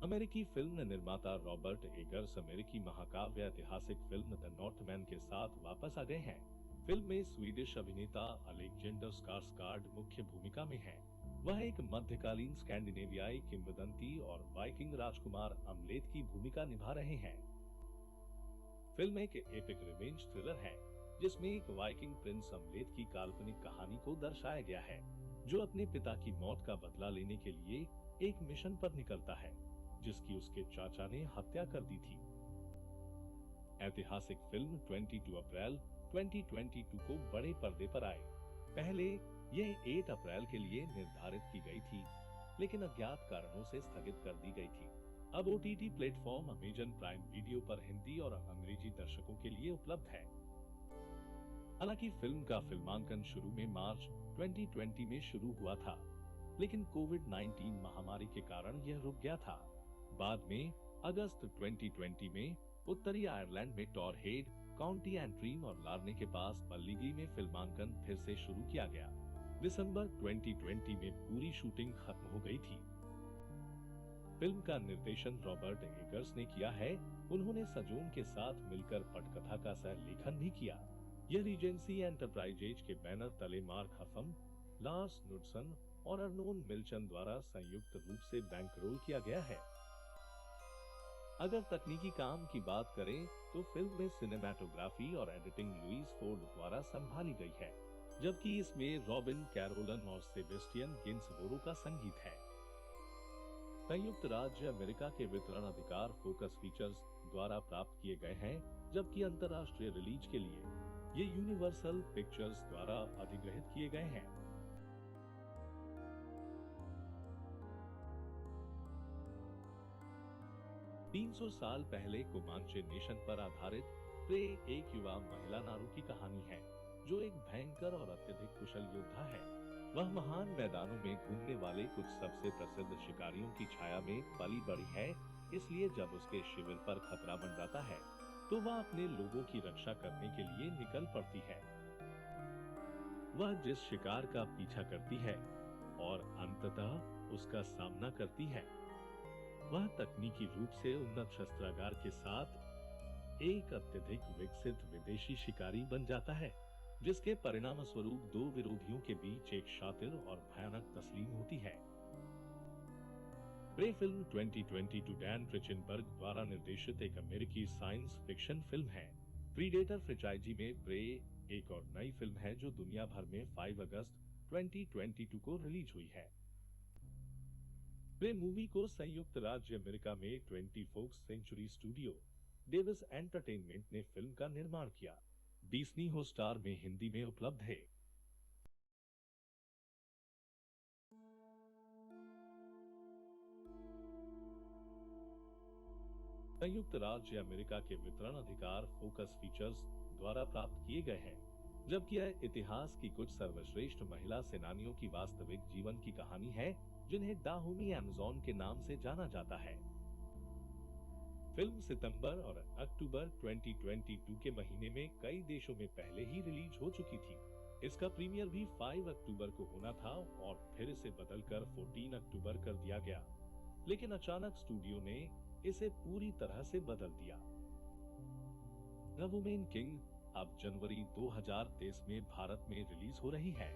अमेरिकी फिल्म निर्माता रॉबर्ट एगर्स अमेरिकी महाकाव्य ऐतिहासिक फिल्म द नॉर्थमैन के साथ वापस आ गए हैं। फिल्म में स्वीडिश अभिनेता अलेक्जेंडर स्कार्सगार्ड मुख्य भूमिका में हैं। वह एक मध्यकालीन स्कैंडिनेवियाई किंवदंती और वाइकिंग राजकुमार अमलेट की भूमिका निभा रहे हैं। फिल्म एक एपिक रिवेंज थ्रिलर है, जिसमें एक वाइकिंग प्रिंस अमलेट की काल्पनिक कहानी को दर्शाया गया है, जो अपने पिता की मौत का बदला लेने के लिए एक मिशन पर निकलता है, जिसकी उसके चाचा ने हत्या कर दी थी। ऐतिहासिक फिल्म 22 अप्रैल 2022 को बड़े पर्दे पर आई। पहले यह 8 अप्रैल के लिए निर्धारित की गई थी, लेकिन अज्ञात कारणों से स्थगित कर दी गई थी। अब OTT platform Amazon prime video पर हिंदी और अंग्रेजी दर्शकों के लिए उपलब्ध है। हालांकि फिल्म का फिल्मांकन शुरू में मार्च 2020 में शुरू हुआ था, लेकिन कोविड-19 महामारी के कारण यह रुक गया था। बाद में अगस्त 2020 में उत्तरी आयरलैंड में टॉरहेड, काउंटी एंट्रीम और लार्ने के पास पल्लीगी में फिल्मांकन फिर से शुरू किया गया। दिसंबर 2020 में पूरी शूटिंग खत्म हो गई थी। फिल्म का निर्देशन रॉबर्ट एगर्स ने किया है। उन्होंने सजोन के साथ मिलकर पटकथा का सह लेखन भी किया। यह रीजेंसी एंटरप्राइजेज के बैनर तले मार्क हफम, लार्स नुडसन और अर्नोन मिल्चन द्वारा संयुक्त रूप से बैंकरोल किया गया है। अगर तकनीकी काम की बात करें तो फिल्म में सिनेमैटोग्राफी और एडिटिंग लुइस फोर्ड द्वारा संभाली गई है, जबकि इसमें रॉबिन कैरोलन और सेबेस्टियन गिन्सबोरो का संगीत है। संयुक्त राज्य अमेरिका के वितरण अधिकार फोकस फीचर्स द्वारा प्राप्त किए गए हैं, जबकि अंतर्राष्ट्रीय रिलीज के लिए ये यूनिवर्सल पिक्चर्स द्वारा अधिग्रहित किए गए हैं। 300 साल पहले कोमांचे नेशन पर आधारित प्रे एक युवा महिला नारू की कहानी है, जो एक भयंकर और अत्यधिक कुशल योद्धा है। वह महान मैदानों में घूमने वाले कुछ सबसे प्रसिद्ध शिकारियों की छाया में पली बड़ी है, इसलिए जब उसके शिविर पर खतरा मंडराता है, तो वह अपने लोगों की रक्षा करने के लिए निकल पड़ती है। वह जिस शिकार का पीछा करती है और अंततः उसका सामना करती है, वह तकनीकी रूप से उन्नत शस्त्रागार के साथ एक अत्यधिक विकसित विदेशी शिकारी बन जाता है, जिसके परिणाम स्वरूप दो विरोधियों के बीच एक शातिर और भयानक तस्लीम होती है। प्रे फिल्म 2022 डैन ट्रिचनबर्ग द्वारा निर्देशित एक अमेरिकी साइंस फिक्शन फिल्म है। प्रीडेटर फ्रेंचाइजी में प्रे एक और नई फिल्म है, जो दुनिया भर में 5 अगस्त 2022 को रिलीज हुई है। प्रे मूवी को संयुक्त राज्य अमेरिका में 24th century studio Davis entertainment ने फिल्म का निर्माण किया। डिज्नी हॉटस्टार में हिंदी में उपलब्ध है। संयुक्त राज्य अमेरिका के वितरण अधिकार फोकस फीचर्स द्वारा प्राप्त किए गए हैं, जबकि यह इतिहास की कुछ सर्वश्रेष्ठ महिला सेनानियों की वास्तविक जीवन की कहानी है, जिन्हें दाहोमी अमेज़न के नाम से जाना जाता है। फिल्म सितंबर और अक्टूबर 2022 के महीने में कई देशों में पहले ही रिलीज हो चुकी थी। इसका प्रीमियर भी 5 अक्टूबर को होना था और फिर इसे बदलकर 14 अक्टूबर कर दिया गया, लेकिन अचानक स्टूडियो ने इसे पूरी तरह से बदल दिया। द वुमेन किंग अब जनवरी 2023 में भारत में रिलीज हो रही है।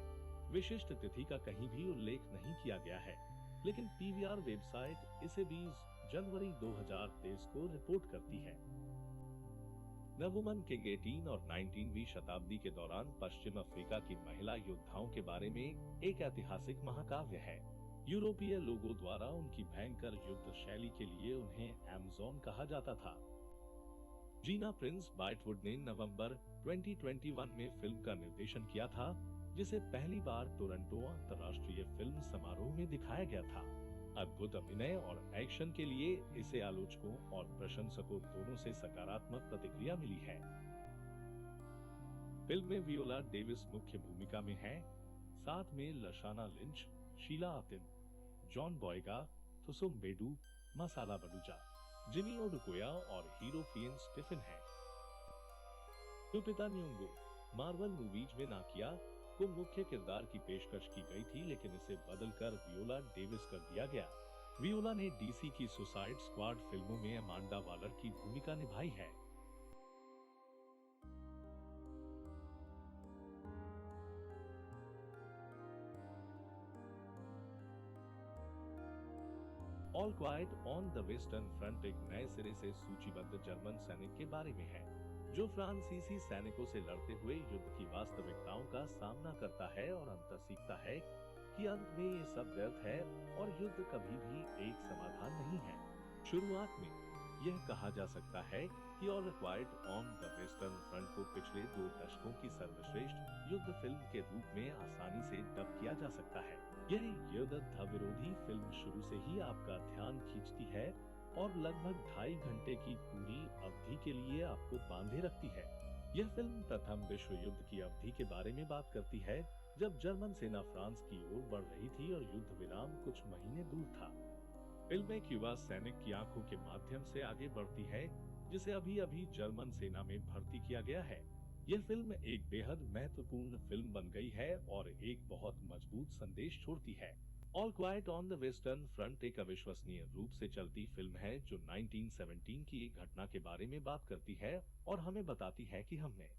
विशिष्ट तिथि का कहीं भी उल्लेख नहीं किया गया है, लेकिन पीवीआर वेबसाइट इसे 20 जनवरी 2023 को रिपोर्ट करती है। द वुमेन किंग 18 और 19वीं शताब्दी के दौरान पश्चिम अफ्रीका की महिला योद्धाओं के बारे में एक ऐतिहासिक महाकाव्य है। यूरोपीय लोगों द्वारा उनकी भयंकर युद्ध शैली के लिए उन्हें अमेज़न कहा जाता था। जीना प्रिंस बाइटवुड ने नवंबर 2021 में फिल्म का निर्देशन किया था, जिसे पहली बार टोरंटो अंतर्राष्ट्रीय फिल्म समारोह में दिखाया गया था। अद्भुत अभिनय और एक्शन के लिए इसे आलोचकों और प्रशंसकों दोनों से सकारात्मक प्रतिक्रिया मिली है। फिल्म में वियोला डेविस मुख्य भूमिका में है, साथ में लशाना लिंच, शीला आतिन, जॉन बॉयगा, थुसुम बेडू, मसाला बलूचा, जिमी ओडुकोया और हीरो फियन स्टीफन है। लुपिता न्योंगो मार्वल मूवीज में नाकिया को मुख्य किरदार की पेशकश की गई थी, लेकिन इसे बदलकर वियोला डेविस कर दिया गया। वियोला ने डीसी की सुसाइड स्क्वाड फिल्मों में अमांडा वालर की भूमिका निभाई है। All quite on the western front एक नए सिरे से सूचीबद्ध जर्मन सैनिक के बारे में है, जो फ्रांसीसी सैनिकों से लड़ते हुए युद्ध की वास्तविकताओं का सामना करता है और अंत सीखता है कि अंत में ये सब व्यर्थ है और युद्ध कभी भी एक समाधान नहीं है। शुरुआत में यह कहा जा सकता है कि all quite on the western front को पिछले 2 दशकों की सर्वश्रेष्ठ युद्ध फिल्म के रूप में आसानी से डब किया जा सकता है। यह युद्ध विरोधी फिल्म शुरू से ही आपका ध्यान खींचती है और लगभग 2.5 घंटे की पूरी अवधि के लिए आपको बांधे रखती है। यह फिल्म प्रथम विश्व युद्ध की अवधि के बारे में बात करती है, जब जर्मन सेना फ्रांस की ओर बढ़ रही थी और युद्ध विराम कुछ महीने दूर था। फिल्म में क्यूबा सैनिक की आंखों के माध्यम से आगे बढ़ती है, जिसे अभी अभी जर्मन सेना में भर्ती किया गया है। यह फिल्म एक बेहद महत्वपूर्ण फिल्म बन गई है और एक बहुत मजबूत संदेश छोड़ती है। All quite on the western front एक अविश्वसनीय रूप से चलती फिल्म है, जो 1917 की एक घटना के बारे में बात करती है और हमें बताती है कि हमने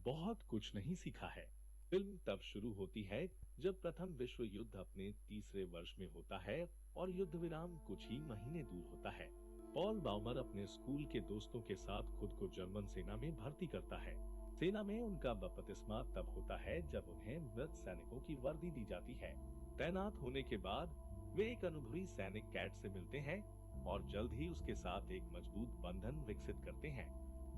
बहुत कुछ नहीं सीखा है। फिल्म तब शुरू होती है जब प्रथम विश्व युद्ध अपने तीसरे वर्ष में होता है और युद्ध विराम कुछ ही महीने दूर होता है। पॉल बाउमर अपने स्कूल के दोस्तों के साथ खुद को जर्मन सेना में भर्ती करता है। सेना में उनका बपतिस्मा तब होता है जब उन्हें मृत सैनिकों की वर्दी दी जाती है। तैनात होने के बाद वे एक अनुभवी सैनिक कैट से मिलते हैं और जल्द ही उसके साथ एक मजबूत बंधन विकसित करते हैं।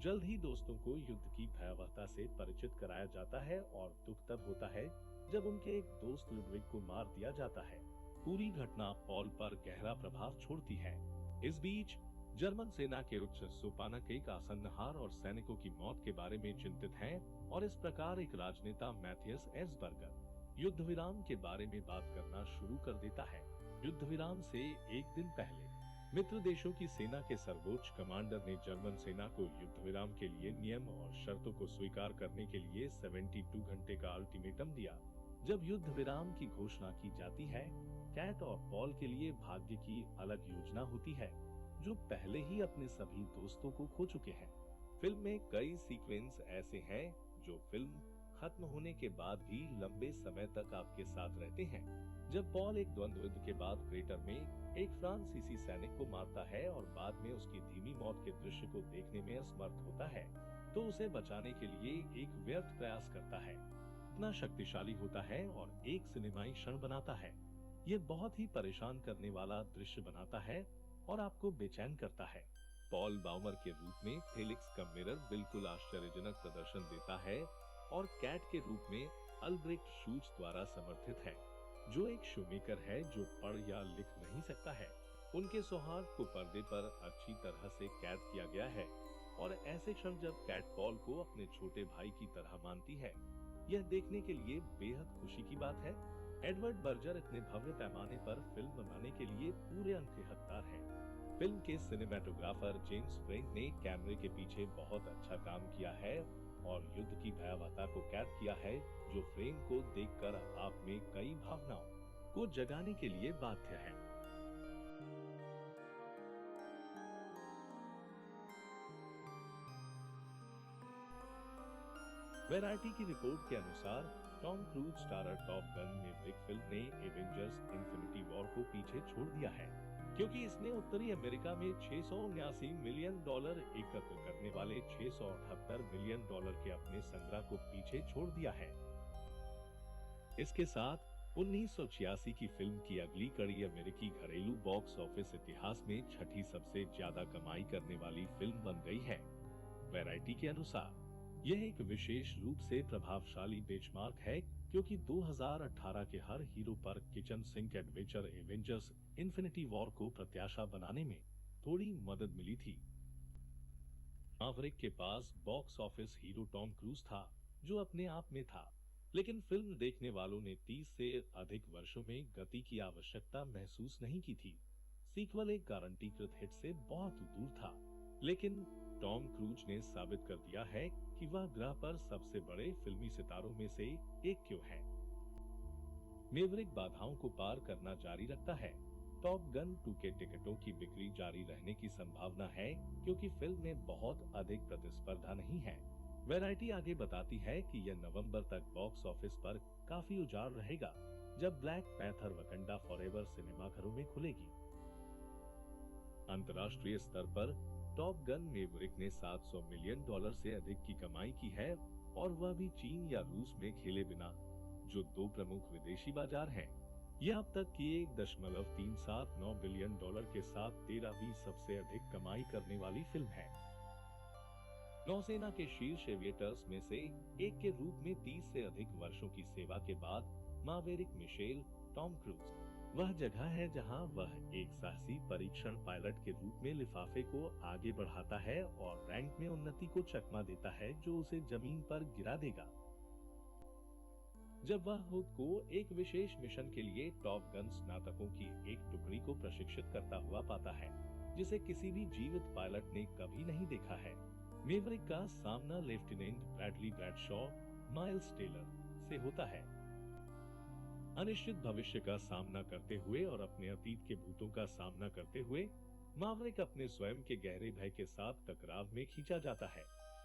जल्द ही दोस्तों को युद्ध की भयावहता से परिचित कराया जाता है और दुख तब होता है जब उनके एक दोस्त लुडविग को मार दिया जाता है। पूरी घटना पॉल पर गहरा प्रभाव छोड़ती है। इस बीच जर्मन सेना के उच्च सोपानक एक आसन्न हार और सैनिकों की मौत के बारे में चिंतित हैं और इस प्रकार एक राजनेता मैथियस एसबर्गर युद्ध विराम के बारे में बात करना शुरू कर देता है। युद्ध विराम से एक दिन पहले मित्र देशों की सेना के सर्वोच्च कमांडर ने जर्मन सेना को युद्ध विराम के लिए नियम और शर्तों को स्वीकार करने के लिए 72 घंटे का अल्टीमेटम दिया। जब युद्ध विराम की घोषणा की जाती है, कैट और पॉल के लिए भाग्य की अलग योजना होती है, जो पहले ही अपने सभी दोस्तों को खो चुके हैं। फिल्म में कई सीक्वेंस ऐसे हैं जो फिल्म खत्म होने के बाद भी लंबे समय तक आपके साथ रहते हैं। जब पॉल एक द्वंद्व युद्ध के बाद क्रेटर में एक फ्रांसीसी सैनिक को मारता है और बाद में उसकी धीमी मौत के दृश्य को देखने में असमर्थ होता है, तो उसे बचाने के लिए एक व्यर्थ प्रयास करता है। इतना शक्तिशाली होता है और एक सिनेमाई क्षण बनाता है। ये बहुत ही परेशान करने वाला दृश्य बनाता है और आपको बेचैन करता है। पॉल बाउमर के रूप में फेलिक्स कम्मेरर बिल्कुल आश्चर्यजनक प्रदर्शन देता है और कैट के रूप में अल्ब्रेक्ट शूच द्वारा समर्थित है, जो एक शोमेकर है जो पढ़ या लिख नहीं सकता है। उनके सौहार्द को पर्दे पर अच्छी तरह से कैद किया गया है और ऐसे क्षण जब कैट पॉल को अपने छोटे भाई की तरह मानती है, यह देखने के लिए बेहद खुशी की बात है। एडवर्ड बर्जर इतने भव्य पैमाने पर फिल्म बनाने के लिए पूरे अंक के हकदार हैं। फिल्म के सिनेमेटोग्राफर जेम्स फ्रेंक ने कैमरे के पीछे बहुत अच्छा काम किया है और युद्ध की भयावहता को कैद किया है, जो फ्रेम को देखकर आप में कई भावनाओं को जगाने के लिए बाध्य है। वैरायटी की रिपोर्ट के अनुसार Tom cruise starrer top gun Maverick film ने एवेंजर्स इन्फिनिटी वॉर को पीछे छोड़ दिया है, क्योंकि इसने उत्तरी अमेरिका में $679 मिलियन एकत्र करने वाले $678 मिलियन के अपने संग्रह को पीछे छोड़ दिया है। इसके साथ 1986 की फिल्म की अगली कड़ी अमेरिकी घरेलू बॉक्स ऑफिस इतिहास में छठी सबसे ज्यादा कमाई करने वाली फिल्म बन गई है। वैरायटी के अनुसार यह एक विशेष रूप से प्रभावशाली बेंचमार्क है, क्योंकि 2018 के हर हीरो पर kitchen sink adventure Avengers Infinity War को प्रत्याशा बनाने में थोड़ी मदद मिली थी। मैवरिक के पास box office hero Tom Cruise था, जो अपने आप में था, लेकिन फिल्म देखने वालों ने 30 से अधिक वर्षों में गति की आवश्यकता महसूस नहीं की थी। सीक्वल एक गारंटीकृत हिट से बहुत दूर था, लेकिन टॉम क्रूज ने साबित कर दिया है कि वह ग्रह पर सबसे बड़े फिल्मी सितारों में से एक क्यों है। मैवरिक बाधाओं को पार करना जारी रखता है। टॉप गन 2 के टिकटों की बिक्री जारी रहने की संभावना है क्योंकि फिल्म में बहुत अधिक प्रतिस्पर्धा नहीं है। वैरायटी आगे बताती है कि यह नवंबर तक बॉक्स ऑफिस पर काफी उजाड़ रहेगा, जब ब्लैक पैंथर वकंडा फॉरएवर सिनेमाघरों में खुलेगी। अंतर्राष्ट्रीय स्तर पर टॉप गन मैवरिक ने $700 मिलियन से अधिक की कमाई की है, और वह भी चीन या रूस में खेले बिना, जो दो प्रमुख विदेशी बाजार हैं। यह अब तक की $1.379 बिलियन के साथ 13वीं सबसे अधिक कमाई करने वाली फिल्म है। नौसेना के शीर्ष एविएटर्स में से एक के रूप में 30 से अधिक वर्षों की सेवा के बाद मावेरिक मिशेल टॉम क्रूज वह जगह है जहां वह एक साहसी परीक्षण पायलट के रूप में लिफाफे को आगे बढ़ाता है और रैंक में उन्नति को चकमा देता है जो उसे जमीन पर गिरा देगा। जब वह खुद को एक विशेष मिशन के लिए टॉप गन स्नातकों की एक टुकड़ी को प्रशिक्षित करता हुआ पाता है, जिसे किसी भी जीवित पायलट ने कभी नहीं देखा है। मैवरिक का सामना lieutenant Bradley Bradshaw Miles Teller से होता है। अनिश्चित भविष्य का सामना करते हुए और अपने अतीत के भूतों का सामना करते हुए मैवरिक अपने स्वयं के गहरे भय के साथ टकराव में खींचा जाता है,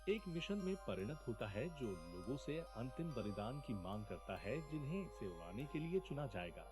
एक मिशन में परिणत होता है जो लोगों से अंतिम बलिदान की मांग करता है जिन्हें इसे उड़ाने के लिए चुना जाएगा।